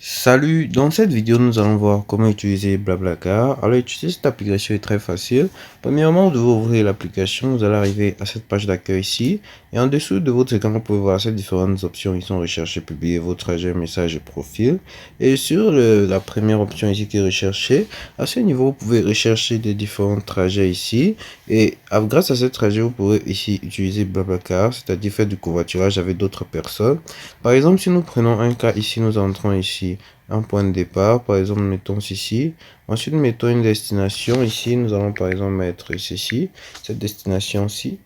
Salut, dans cette vidéo nous allons voir comment utiliser Blablacar. Alors utiliser cette application est très facile. Premièrement, vous devez ouvrir l'application, vous allez arriver à cette page d'accueil ici. Et en dessous de votre écran, vous pouvez voir ces différentes options. Ils sont rechercher, publier vos trajets, messages et profil. Et sur la première option ici qui est rechercher, à ce niveau, vous pouvez rechercher des différents trajets ici. Et grâce à ce trajet, vous pourrez ici utiliser Blablacar, c'est-à-dire faire du covoiturage avec d'autres personnes. Par exemple, si nous prenons un cas ici, nous entrons ici un point de départ, par exemple, mettons ceci. Ensuite, mettons une destination ici. Nous allons par exemple mettre ceci, cette destination-ci.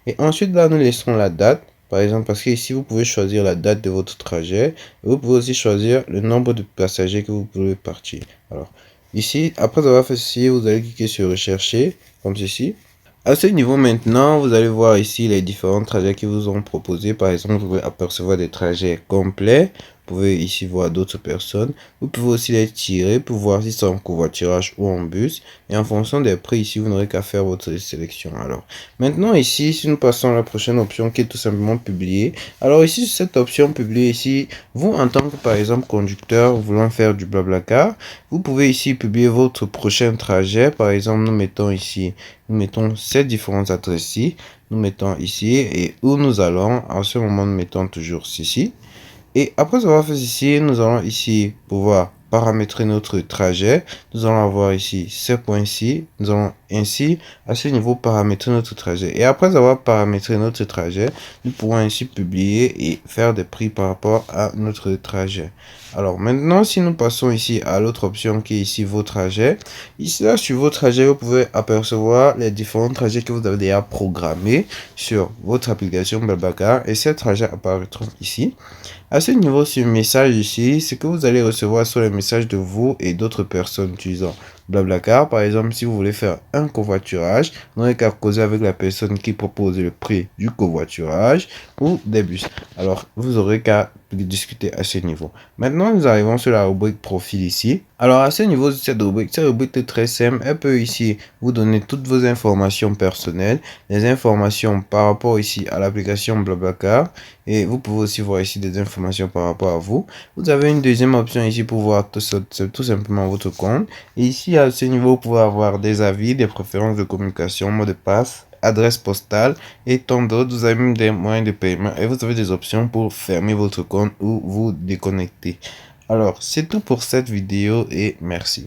Et ensuite, là, nous laissons la date. Par exemple, parce que ici, vous pouvez choisir la date de votre trajet. Et vous pouvez aussi choisir le nombre de passagers que vous pouvez partir. Alors, ici, après avoir fait ceci, vous allez cliquer sur rechercher, comme ceci. À ce niveau maintenant, vous allez voir ici les différents trajets qui vous ont proposés. Par exemple, vous pouvez apercevoir des trajets complets. Vous pouvez ici voir d'autres personnes. Vous pouvez aussi les tirer pour voir si c'est en covoiturage ou en bus. Et en fonction des prix ici, vous n'aurez qu'à faire votre sélection. Alors, maintenant ici, si nous passons à la prochaine option qui est tout simplement publier. Alors ici, cette option publier ici, vous en tant que par exemple conducteur voulant faire du Blablacar, vous pouvez ici publier votre prochain trajet. Par exemple, nous mettons ces différentes adresses ici. Nous mettons ici et où nous allons. En ce moment, nous mettons toujours ceci. Et après avoir fait ceci, nous allons ici pouvoir paramétrer notre trajet. Nous allons avoir ici ces points-ci. Nous allons ainsi, à ce niveau, paramétrer notre trajet. Et après avoir paramétré notre trajet, nous pourrons ainsi publier et faire des prix par rapport à notre trajet. Alors maintenant, si nous passons ici à l'autre option qui est ici vos trajets. Ici, là, sur vos trajets, vous pouvez apercevoir les différents trajets que vous avez déjà programmés sur votre application Blablacar. Et ces trajets apparaîtront ici. À ce niveau, sur message ici, ce que vous allez recevoir sont les messages de vous et d'autres personnes utilisant Blablacar. Par exemple, si vous voulez faire un covoiturage, vous n'aurez qu'à causer avec la personne qui propose le prix du covoiturage ou des bus. Alors, vous aurez qu'à discuter à ce niveau. Maintenant, nous arrivons sur la rubrique profil ici. Alors, à ce niveau de cette rubrique est très simple. Elle peut ici vous donner toutes vos informations personnelles, les informations par rapport ici à l'application Blablacar. Et vous pouvez aussi voir ici des informations par rapport à vous. Vous avez une deuxième option ici pour voir tout simplement votre compte. Et ici, à ce niveau, vous pouvez avoir des avis, des préférences de communication, mot de passe, adresse postale et tant d'autres. Vous avez même des moyens de paiement et vous avez des options pour fermer votre compte ou vous déconnecter. Alors, c'est tout pour cette vidéo et merci.